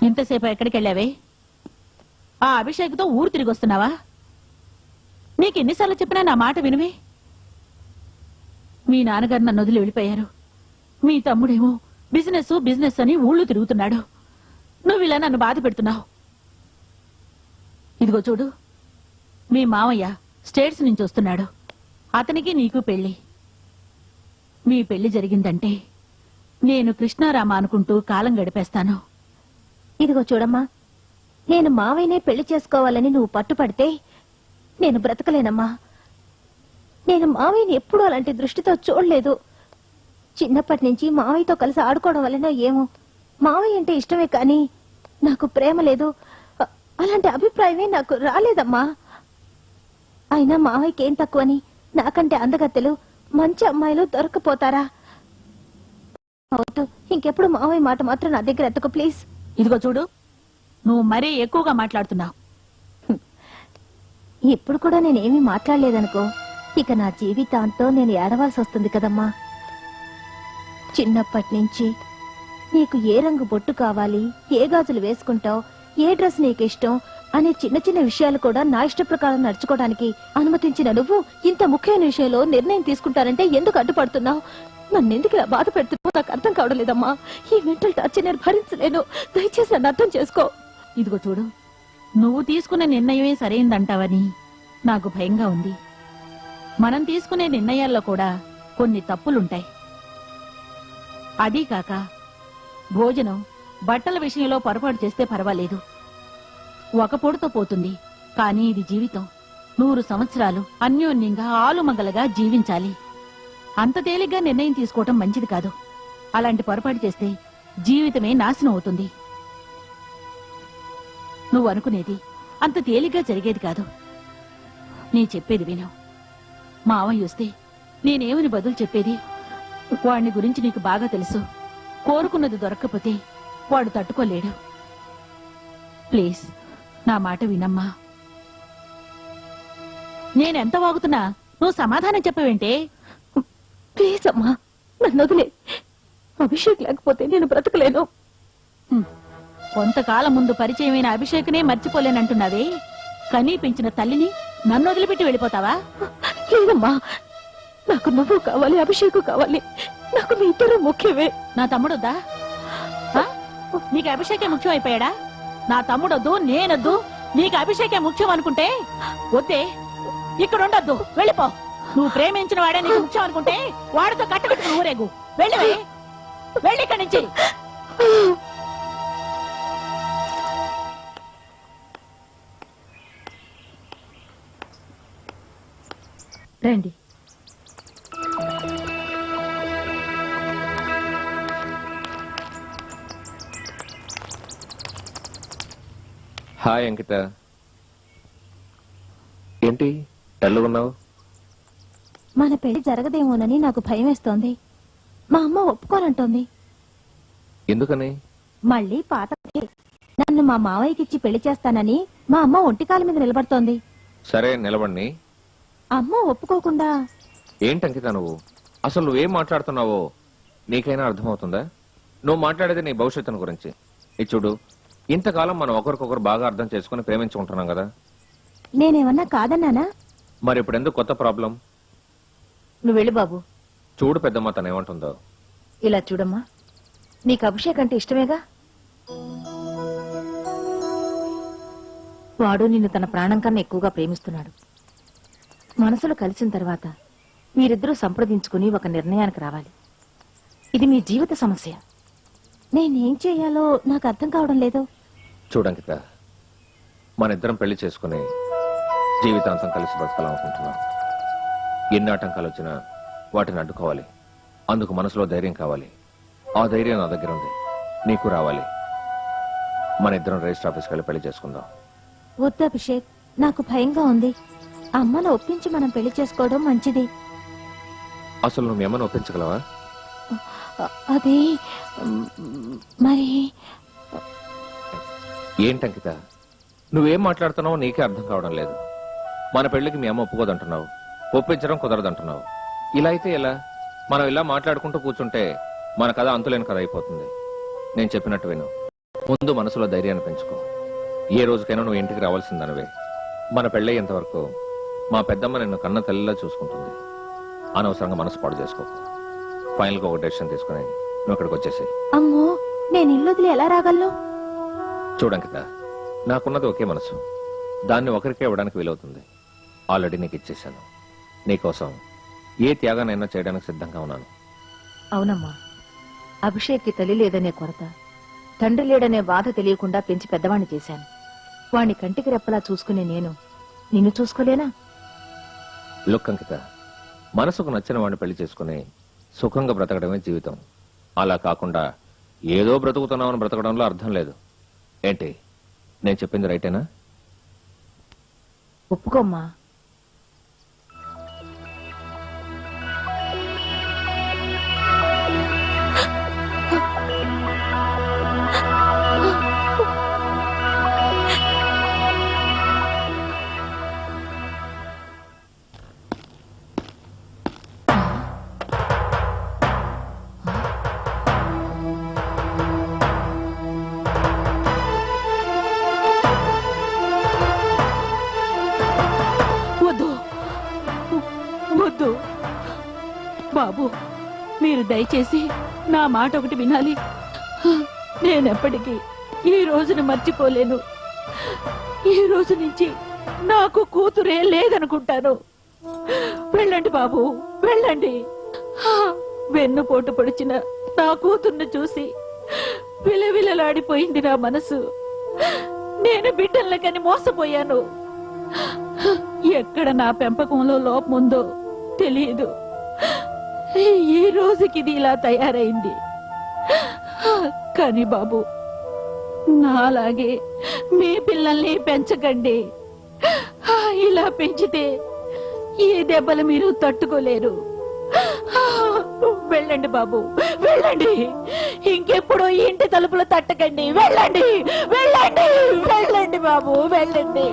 ఇంతసేపు ఎక్కడికి వెళ్ళావే? ఆ అభిషేక్తో ఊరు తిరిగి వస్తున్నావా? నీకు ఎన్నిసార్లు చెప్పినా నా మాట వినివే. మీ నాన్నగారు నన్ను వదిలి వెళ్ళిపోయారు. మీ తమ్ముడేమో బిజినెస్ బిజినెస్ అని ఊళ్ళు తిరుగుతున్నాడు. నువ్వు ఇలా నన్ను బాధ పెడుతున్నావు. ఇదిగో చూడు, మీ మావయ్య స్టేట్స్ నుంచి వస్తున్నాడు. అతనికి నీకు పెళ్లి. మీ పెళ్లి జరిగిందంటే నేను కృష్ణారామ అనుకుంటూ కాలం గడిపేస్తాను. ఇదిగో చూడమ్మా, నేను మావయ్యనే పెళ్లి చేసుకోవాలని నువ్వు పట్టుపడితే నేను బ్రతకలేనమ్మా. నేను మావయ్యని ఎప్పుడూ అలాంటి దృష్టితో చూడలేదు. చిన్నప్పటి నుంచి మావయ్యతో కలిసి ఆడుకోవడం వల్లనో ఏమో మావయ్య అంటే ఇష్టమే కానీ నాకు ప్రేమ లేదు. అలాంటి అభిప్రాయమే నాకు రాలేదమ్మా. అయినా మావయ్యకి ఏం తక్కువని నాకంటే అందగత్తెలు మంచి అమ్మాయిలు దొరకపోతారా? అవుతూ ఇంకెప్పుడు మావయ్య మాట మాత్రం నా దగ్గర ఎత్తకు ప్లీజ్. ఇదిగో చూడు, నువ్వు మరీ ఎక్కువగా మాట్లాడుతున్నావు. ఇప్పుడు కూడా నేనేమీ మాట్లాడలేదనుకో, ఇక నా జీవితాంతో నేను ఏడవాల్సి వస్తుంది కదమ్మా. చిన్నప్పటి నుంచి నీకు ఏ రంగు బొట్టు కావాలి, ఏ గాజులు వేసుకుంటావు, ఏ డ్రెస్ నీకు ఇష్టం అనే చిన్న చిన్న విషయాలు కూడా నా ఇష్ట ప్రకారం నడుచుకోవడానికి అనుమతించిన నువ్వు ఇంత ముఖ్యమైన విషయంలో నిర్ణయం తీసుకుంటారంటే ఎందుకు అడ్డుపడుతున్నావు? నన్నెందుకు ఇలా బాధ పెడుతున్నావు నాకు అర్థం కావడం లేదమ్మా. ఈ మెంటల్ టార్చర్ నేను భరించలేను. దయచేసి నన్ను అర్థం చేసుకో. ఇదిగో చూడు, నువ్వు తీసుకునే నిర్ణయమే సరైందంటావని నాకు భయంగా ఉంది. మనం తీసుకునే నిర్ణయాల్లో కూడా కొన్ని తప్పులుంటాయి. అదీ కాక భోజనం బట్టల విషయంలో పొరపాటు చేస్తే పర్వాలేదు, ఒక పొడుతో పోతుంది. కానీ ఇది జీవితం. 100 సంవత్సరాలు అన్యోన్యంగా ఆలుమగలగా జీవించాలి. అంత తేలిగ్గా నిర్ణయం తీసుకోవటం మంచిది కాదు. అలాంటి పొరపాటు చేస్తే జీవితమే నాశనం అవుతుంది. నువ్వు అనుకునేది అంత తేలిగ్గా జరిగేది కాదు. నీ చెప్పేది విను. మావయ్య వస్తే నేనేమని బదులు చెప్పేది? వాడిని గురించి నీకు బాగా తెలుసు. కోరుకున్నది దొరక్కపోతే వాడు తట్టుకోలేడు. ప్లీజ్ నా మాట వినమ్మా. నేనెంత వాగుతున్నా నువ్వు సమాధానం చెప్పవేంటే? ప్లీజ్ అమ్మా, నన్ను వదిలే. అభిషేక్ లేకపోతే నేను బ్రతకలేను. కొంతకాలం ముందు పరిచయమైన అభిషేక్నే మర్చిపోలేనంటున్నావే. కనీ పెంచిన తల్లిని నన్ను వదిలిపెట్టి వెళ్ళిపోతావా? లేదమ్మా, నాకు నువ్వు కావాలి, అభిషేక్ కావాలి. నాకు మీ ఇద్దరు ముఖ్యమే. నా తమ్ముడొద్దా? నీకు అభిషేకే ముఖ్యం అయిపోయాడా? నా తమ్ముడొద్దు, నేనొద్దు, నీకు అభిషేకే ముఖ్యం అనుకుంటే వద్దే, ఇక్కడ ఉండొద్దు, వెళ్ళిపో. నువ్వు ప్రేమించిన వాడే నీకు ముఖ్యం అనుకుంటే వాడితో కట్టకట్టుకుని ఊరేగు. వెళ్ళి వెళ్ళి ఇక్కడి నుంచి. రండి. హాయ్ అంకిత, ఏంటి డల్లుగున్నావు? మన పెళ్లి జరగదేమోనని నాకు భయం వేస్తోంది. మా అమ్మ ఒప్పుకోనంటోంది. ఎందుకని? మళ్ళీ పాత నన్ను మా మావయ్యకిచ్చి పెళ్లి చేస్తానని మా అమ్మ ఒంటికాల మీద నిలబడుతోంది. సరే నిలబడి. అమ్మ ఒప్పుకోకుండా. ఏంటి అంకిత నువ్వు అసలు నువ్వేం మాట్లాడుతున్నావో నీకైనా అర్థమవుతుందా? నువ్వు మాట్లాడేది నీ భవిష్యత్తును గురించి. ఇది చూడు, ఇంతకాలం మనం ఒకరికొకరు బాగా అర్థం చేసుకుని ప్రేమించుకుంటున్నాం కదా. నేనేమన్నా కాదన్నానా? మరి ఇప్పుడు ఎందుకు కొత్త ప్రాబ్లం? నువ్వు వెళ్ళి బాబు. చూడు పెద్దమ్మ తను ఏమంటుందో. ఇలా చూడమ్మా, నీకు అభిషేక్ అంటే ఇష్టమేగా. వాడు నిన్ను తన ప్రాణం కన్నా ఎక్కువగా ప్రేమిస్తున్నాడు. మనసులో కలిసిన తర్వాత మీరిద్దరూ సంప్రదించుకుని ఒక నిర్ణయానికి రావాలి. ఇది మీ జీవిత సమస్య. నేనేం చెయ్యాలో నాకు అర్థం కావడం లేదు. చూడంకిత, మన ఇద్దరం పెళ్లి చేసుకుని జీవితాంతం కలిసి బ్రతకాలనుకుంటున్నాం. ఎన్ని ఆటంకాలు వచ్చినా వాటిని అడ్డుకోవాలి. అందుకు మనసులో ధైర్యం కావాలి. ఆ ధైర్యం నా దగ్గర ఉంది, నీకు రావాలి. మన ఇద్దరం రిజిస్టర్ ఆఫీస్కి వెళ్ళి పెళ్లి చేసుకుందాం. వద్దు అభిషేక్, నాకు భయంగా ఉంది. అమ్మను ఒప్పించి మనం పెళ్లి చేసుకోవడం మంచిది. అసలు నువ్వు ఏమని ఒప్పించగలవా? అది మరి ఏంటంకిత, నువ్వేం మాట్లాడుతున్నావో నీకే అర్థం కావడం లేదు. మన పెళ్లికి మీ అమ్మ ఒప్పుకోదంటున్నావు, ఒప్పించడం కుదరదంటున్నావు. ఇలా అయితే ఎలా? మనం ఇలా మాట్లాడుకుంటూ కూర్చుంటే మన కథ అంతులేని కథ అయిపోతుంది. నేను చెప్పినట్టు విను. ముందు మనసులో ధైర్యాన్ని పెంచుకో. ఏ రోజుకైనా నువ్వు ఇంటికి రావాల్సిందనవే. మన పెళ్ళయ్యేంత వరకు మా పెద్దమ్మ నిన్ను కన్న తల్లిలా చూసుకుంటుంది. అనవసరంగా మనసు పాడు చేసుకో. ఫైనల్ గా ఒక డెసిషన్ తీసుకుని నువ్వు ఇక్కడికి వచ్చేసి. అమ్మో, నేను ఇల్లు వదిలి ఎలా రాగలను? చూడంకిత, నాకున్నది ఒకే మనసు. దాన్ని ఒకరికే ఇవ్వడానికి వీలవుతుంది. ఆల్రెడీ నీకు ఇచ్చేశాను. నీకోసం ఏ త్యాగానైనా చేయడానికి సిద్ధంగా ఉన్నాను. అవునమ్మా, అభిషేక్కి తల్లి లేదనే కొరత, తండ్రి లేడనే బాధ తెలియకుండా పెంచి పెద్దవాణ్ణి చేశాను. వాణ్ణి కంటికి రెప్పలా చూసుకునే నేను నిన్ను చూసుకోలేనా? లుక్ అంకిత, మనసుకు నచ్చిన వాడిని పెళ్లి చేసుకుని సుఖంగా బ్రతకడమే జీవితం. అలా కాకుండా ఏదో బ్రతుకుతున్నామని బ్రతకడంలో అర్థం లేదు. ఏంటి, నేను చెప్పింది రైటేనా? ఒప్పుకోమ్మా. వద్దు వద్దు బాబు, మీరు దయచేసి నా మాట ఒకటి వినాలి. నేనెప్పటికీ ఈ రోజును మర్చిపోలేను. ఈ రోజు నుంచి నాకు కూతురే లేదనుకుంటాను. వెళ్ళండి బాబు, వెళ్ళండి. వెన్నుపోటు పొడిచిన నా కూతుర్ని చూసి విలవిలలాడిపోయింది నా మనసు. నేను బిడ్డలకని మోసపోయాను. ఎక్కడ నా పెంపకంలో లోపం ఉందో తెలియదు. ఈ రోజుకి ఇది ఇలా తయారైంది. కానీ బాబు, నాలాగే మీ పిల్లల్ని పెంచకండి. ఇలా పెంచితే ఈ దెబ్బలు మీరు తట్టుకోలేరు. వెళ్ళండి బాబు, వెళ్ళండి. ఇంకెప్పుడు ఈ ఇంటి తలుపులు తట్టకండి. వెళ్ళండి, వెళ్ళండి, వెళ్ళండి బాబు, వెళ్ళండి.